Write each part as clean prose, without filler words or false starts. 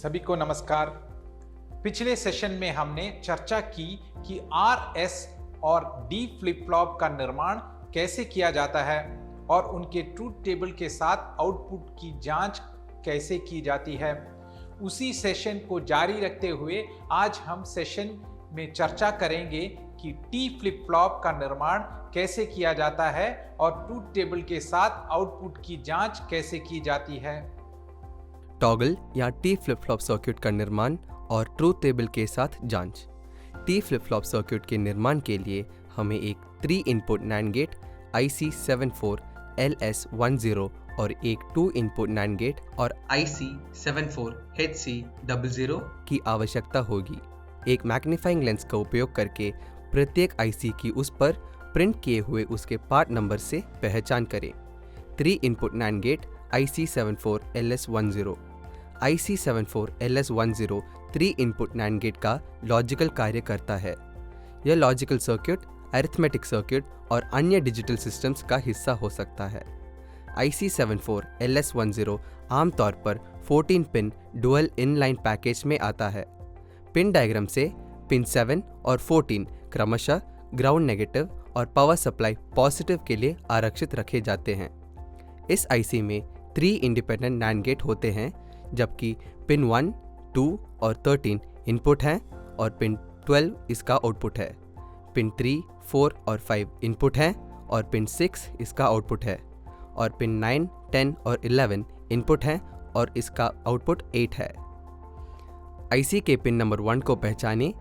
सभी को नमस्कार। पिछले सेशन में हमने चर्चा की कि RS और D फ्लिप फ्लॉप का निर्माण कैसे किया जाता है और उनके ट्रूथ टेबल के साथ आउटपुट की जांच कैसे की जाती है। उसी सेशन को जारी रखते हुए आज हम सेशन में चर्चा करेंगे कि T फ्लिप फ्लॉप का निर्माण कैसे किया जाता है और ट्रूथ टेबल के साथ आउटपुट की जांच कैसे की जाती है। टॉगल या टी फ्लिप फ्लॉप सर्किट का निर्माण और ट्रूथ टेबल के साथ जांच। टी फ्लिप फ्लॉप सर्किट के निर्माण के लिए हमें एक 3 इनपुट NAND गेट IC74LS10 और एक 2 इनपुट NAND गेट और IC74HC00 की आवश्यकता होगी। एक मैग्नीफाइंग लेंस का उपयोग करके प्रत्येक IC की उस पर प्रिंट किए हुए उसके पार्ट नंबर से पहचान करें। 3 input NAND gate IC74LS10 IC74LS10 3 input NAND gate का लॉजिकल कार्य करता है। यह लॉजिकल सर्किट, अरिथमेटिक सर्किट और अन्य डिजिटल सिस्टम्स का हिस्सा हो सकता है। IC74LS10 आमतौर पर 14 पिन डुअल इनलाइन पैकेज में आता है। पिन डायग्राम से पिन 7 और 14 क्रमशः ग्राउंड नेगेटिव और पावर सप्लाई पॉजिटिव के लिए आरक्षित रखे जाते हैं। इस IC में 3 इंडिपेंडेंट NAND गेट होते हैं, जबकि पिन 1, 2 और 13 इनपुट हैं और पिन 12 इसका आउटपुट है। पिन 3, 4 और 5 इनपुट हैं और पिन 6 इसका आउटपुट है और पिन 9, 10 और 11 इनपुट हैं और इसका आउटपुट 8 है। IC के पिन नंबर 1 को पहचानें।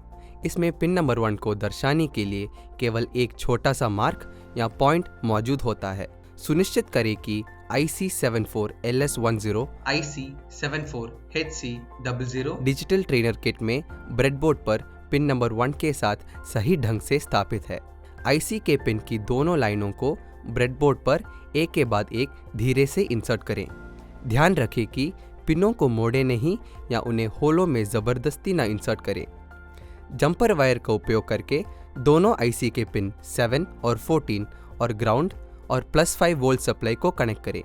इसमें पिन नंबर 1 को दर्शाने के लिए केवल एक छोटा सा मार्क या पॉइंट मौजूद होता है। सुनिश्चित करें कि IC74LS10 IC74HC00 digital trainer kit में ब्रेडबोर्ड पर पिन नंबर 1 के साथ सही ढंग से स्थापित है। IC के पिन की दोनों लाइनों को ब्रेडबोर्ड पर एक के बाद एक धीरे से इंसर्ट करें। ध्यान रखें कि पिनों को मोड़े नहीं या उन्हें होलों में ज़बरदस्ती न इंसर्ट करें। जंपर वायर का उपयोग करके दोनों IC के पिन 7 और 14 और ग्राउंड और +5 वोल्ट सप्लाई को कनेक्ट करें।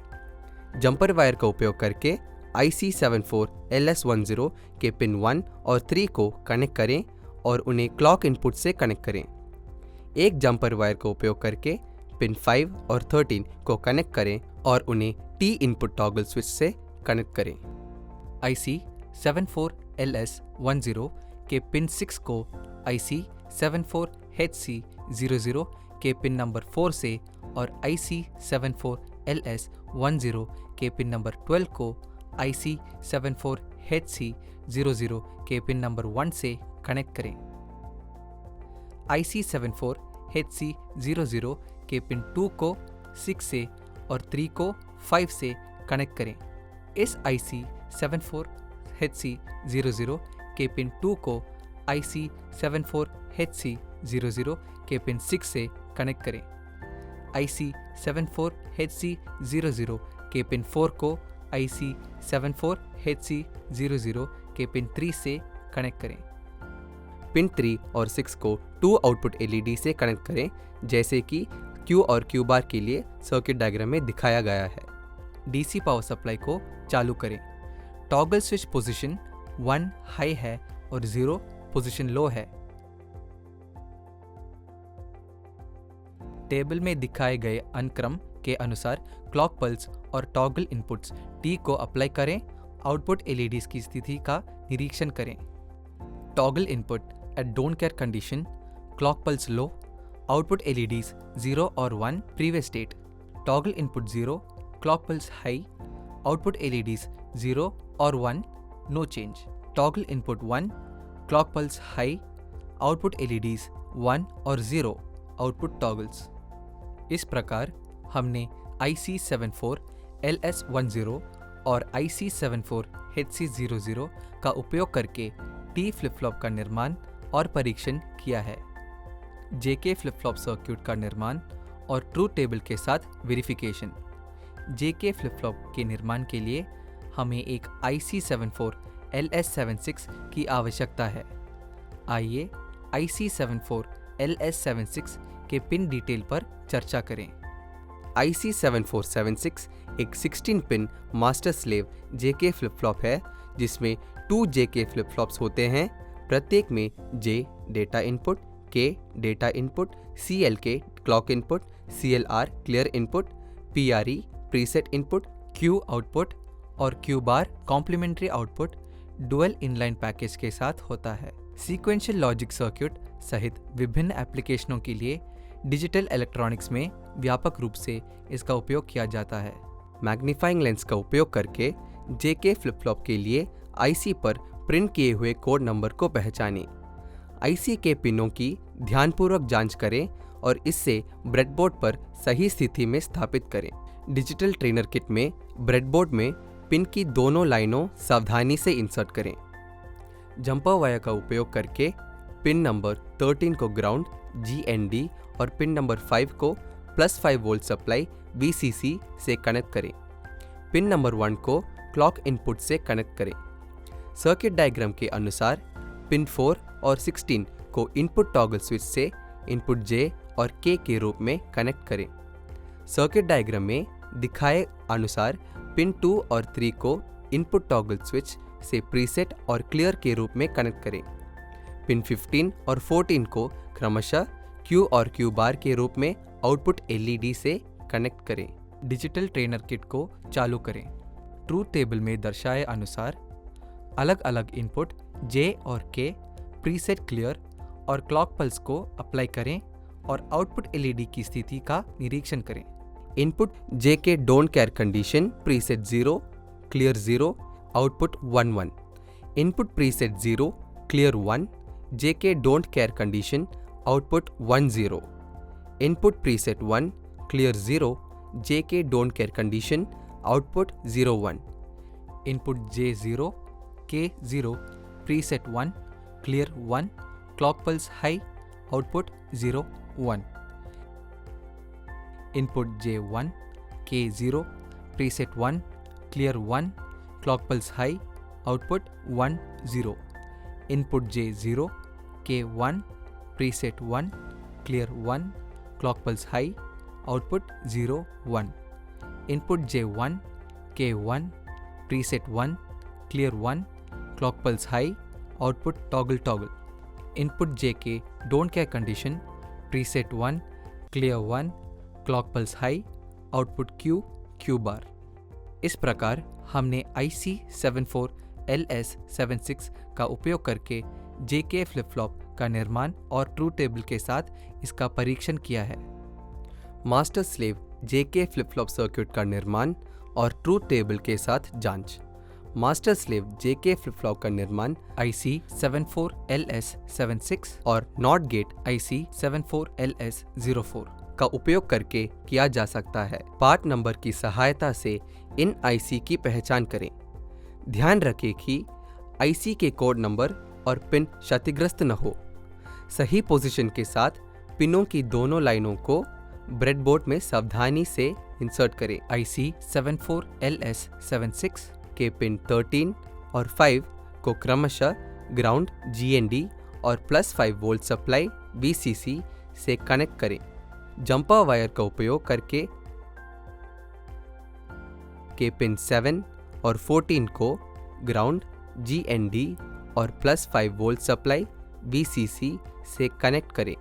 जंपर वायर का उपयोग करके IC74LS10 के पिन 1 और 3 को कनेक्ट करें और उन्हें क्लॉक इनपुट से कनेक्ट करें। एक जंपर वायर का उपयोग करके पिन 5 और 13 को कनेक्ट करें और उन्हें T इनपुट टॉगल स्विच से कनेक्ट करें। IC74LS10 के पिन 6 को IC74HC00 के पिन नंबर 4 से और IC74LS10 के पिन नंबर 12 को IC74HC00 के पिन नंबर 1 से कनेक्ट करें। IC74HC00 के पिन 2 को 6 से और 3 को 5 से कनेक्ट करें। इस IC74HC00 के पिन 2 को IC74HC00 के पिन 6 से कनेक्ट करें। IC74HC00 के पिन 4 को IC74HC00 के पिन 3 से कनेक्ट करें। पिन 3 और 6 को 2 आउटपुट LED से कनेक्ट करें, जैसे कि Q और Q बार के लिए सर्किट डायग्राम में दिखाया गया है। DC पावर सप्लाई को चालू करें। टॉगल स्विच पोजीशन 1 हाई है और 0 पोजीशन लो है। टेबल में दिखाए गए अनुक्रम के अनुसार क्लॉक पल्स और टॉगल इनपुट्स T को अप्लाई करें। आउटपुट LEDs की स्थिति का निरीक्षण करें। Toggle input at don't care condition, clock pulse low, output LEDs 0 और 1 previous state. Toggle input 0, clock pulse high, output LEDs 0 और 1 no change. Toggle input 1, clock pulse high, output LEDs 1 और 0 output toggles. इस प्रकार हमने IC74LS10 और IC74HC00 का उपयोग करके T फ्लिप फ्लॉप का निर्माण और परीक्षण किया है। JK फ्लिप फ्लॉप सर्किट का निर्माण और ट्रूथ टेबल के साथ वेरिफिकेशन। JK फ्लिप फ्लॉप के निर्माण के लिए हमें एक IC74LS76 की आवश्यकता है। आइए IC74LS76 के पिन डिटेल पर चर्चा करें। IC7476 एक 16 pin master slave JK flip flop है, जिसमें 2 JK फ्लिप फ्लॉप्स होते हैं। प्रत्येक में J data input, K data input, CLK clock input, CLR clear input, PRE preset input, Q output और Q bar complementary output dual inline package के साथ होता है। सीक्वेंशियल लॉजिक सर्किट सहित विभिन्न एप्लीकेशनों के लिए डिजिटल इलेक्ट्रॉनिक्स में व्यापक रूप से इसका उपयोग किया जाता है। मैग्नीफाइंग लेंस का उपयोग करके JK फ्लिप फ्लॉप के लिए IC पर प्रिंट किए हुए कोड नंबर को पहचानें। IC के पिनों की ध्यानपूर्वक जांच करें और इससे ब्रेडबोर्ड पर सही स्थिति में स्थापित करें। डिजिटल ट्रेनर किट में ब्रेडबोर्ड में पिन की दोनों लाइनों सावधानी से इंसर्ट करें। जंपर वायर का उपयोग करके पिन नंबर 13 को ग्राउंड GND और पिन नंबर 5 को +5 वोल्ट सप्लाई VCC से कनेक्ट करें। पिन नंबर 1 को क्लॉक इनपुट से कनेक्ट करें। सर्किट डायग्राम के अनुसार पिन 4 और 16 को इनपुट टॉगल स्विच से इनपुट J और K के रूप में कनेक्ट करें। सर्किट डायग्राम में दिखाए अनुसार पिन 2 और 3 को इनपुट टॉगल स्विच से प्रीसेट और क्लियर के रूप में कनेक्ट करें। पिन 15 और 14 को क्रमशः Q और Q बार के रूप में आउटपुट LED से कनेक्ट करें। डिजिटल ट्रेनर किट को चालू करें। ट्रूथ टेबल में दर्शाए अनुसार अलग अलग इनपुट J और K प्रीसेट क्लियर और क्लॉक पल्स को अप्लाई करें और आउटपुट LED की स्थिति का निरीक्षण करें। Input JK don't care condition preset 0 clear 0 output 1 1। Input preset 0 clear 1 JK don't care condition output 1 0। Input preset 1 clear 0 JK don't care condition output 0 1। Input J0 K 0 preset 1 clear 1 clock pulse high output 0 1। Input J1 K0 preset 1 clear 1 clock pulse high output 1 0। Input J0 K1 preset 1 clear 1 clock pulse high output 0 1। Input J1 K1 preset 1 clear 1 clock pulse high output toggle toggle. Input JK don't care condition preset 1 clear 1 clock pulse high output Q बार। इस प्रकार हमने IC 74LS76 का उपयोग करके JK flip flop का निर्माण और truth table के साथ इसका परीक्षण किया है। Master slave JK flip flop circuit का निर्माण और ट्रूथ टेबल के साथ जांच। Master slave JK flip flop का निर्माण IC 74LS76 और नॉट गेट IC 74LS04 का उपयोग करके किया जा सकता है। पार्ट नंबर की सहायता से इन IC की पहचान करें। ध्यान रखें कि IC के कोड नंबर और पिन क्षतिग्रस्त न हो। सही पोजीशन के साथ पिनों की दोनों लाइनों को ब्रेडबोर्ड में सावधानी से इंसर्ट करें। IC 74LS76 के पिन 13 और 5 को क्रमशः ग्राउंड GND और +5 वोल्ट सप्लाई VCC से कनेक्ट करें। जंपर वायर का उपयोग करके के पिन 7 और 14 को ग्राउंड GND और +5 वोल्ट सप्लाई VCC से कनेक्ट करें।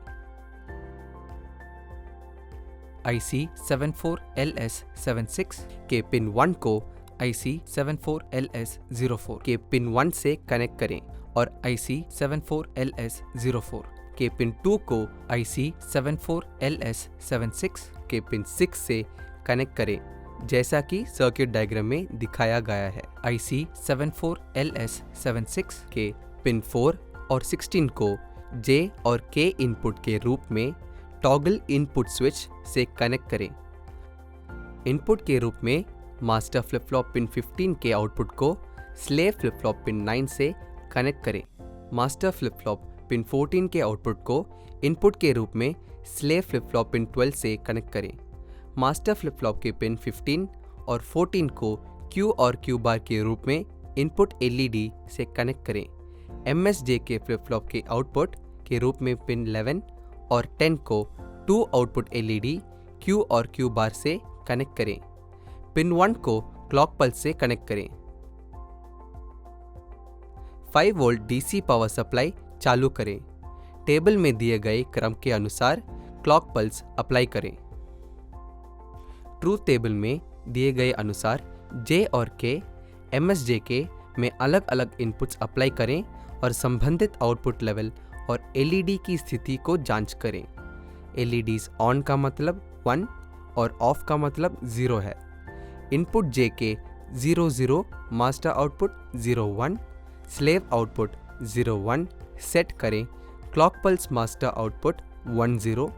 IC 74LS76 के पिन 1 को IC 74LS04 के पिन 1 से कनेक्ट करें और IC 74LS04 के पिन 2 को IC 74LS76 के पिन 6 से कनेक्ट करें, जैसा कि सर्किट डायग्राम में दिखाया गया है। IC 74LS76 के पिन 4 और 16 को J और K इनपुट के रूप में टॉगल इनपुट स्विच से कनेक्ट करें। इनपुट के रूप में मास्टर फ्लिप फ्लॉप पिन 15 के आउटपुट को स्लेव फ्लिप फ्लॉप पिन 9 से कनेक्ट करें। मास्टर फ्लिप फ्लॉप पिन 14 के आउटपुट को इनपुट के रूप में स्लेव फ्लिप फ्लॉप पिन 12 से कनेक्ट करें। मास्टर फ्लिप फ्लॉप के पिन 15 और 14 को Q और Q बार के रूप में इनपुट LED से कनेक्ट करें। MSJK फ्लिप फ्लॉप के आउटपुट के रूप में पिन 11 और 10 को 2 आउटपुट LED Q और Q बार से कनेक्ट करें। पिन 1 को क्लॉक पल्स से कनेक्ट करें। 5 वोल्ट डीसी पावर सप्लाई चालू करें। टेबल में दिए गए क्रम के अनुसार क्लॉक पल्स अप्लाई करें। ट्रूथ टेबल में दिए गए अनुसार J और K MSJK में अलग अलग इनपुट्स अप्लाई करें और संबंधित आउटपुट लेवल और LED की स्थिति को जांच करें। LEDs ऑन का मतलब 1 और ऑफ का मतलब 0 है। Input JK 00 master output 01 slave output 01 set करें। Clock pulse master output 10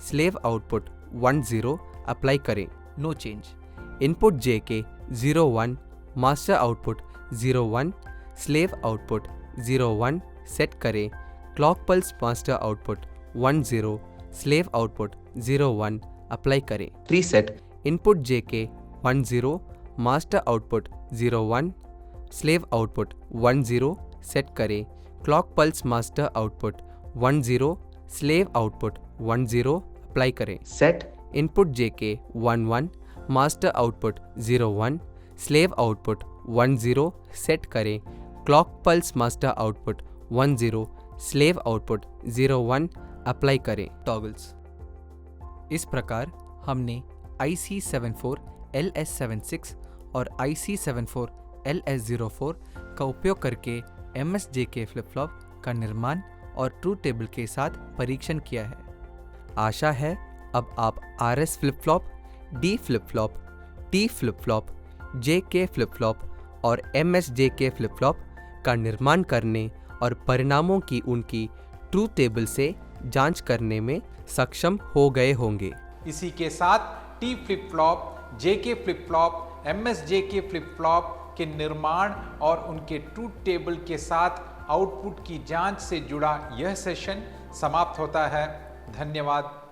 slave output 10 apply करें। No change. Input JK 01 master output 01 slave output 01 set करें। Clock pulse master output 10 slave output 01 apply करें। Preset. Input JK 10 master output 01 slave output 10 set करें। Clock pulse master output 10 slave output 10 apply करें। Set. Input JK 11 master output 01 slave output 10 set करें। Clock pulse master output 10 slave output 01 apply करें। Toggles. इस प्रकार हमने IC74LS76 और IC74LS04 का उपयोग करके MSJK फ्लिप फ्लॉप का निर्माण और ट्रूथ टेबल के साथ परीक्षण किया है। आशा है अब आप RS flip flop, D flip flop, T flip flop, JK flip flop और MSJK फ्लिप फ्लॉप का निर्माण करने और परिणामों की उनकी ट्रूथ टेबल से जांच करने में सक्षम हो गए होंगे। इसी के साथ T flip flop, JK flip flop, MSJK flip flop के निर्माण और उनके ट्रूथ टेबल के साथ आउटपुट की जांच से जुड़ा यह सेशन समाप्त होता है। धन्यवाद।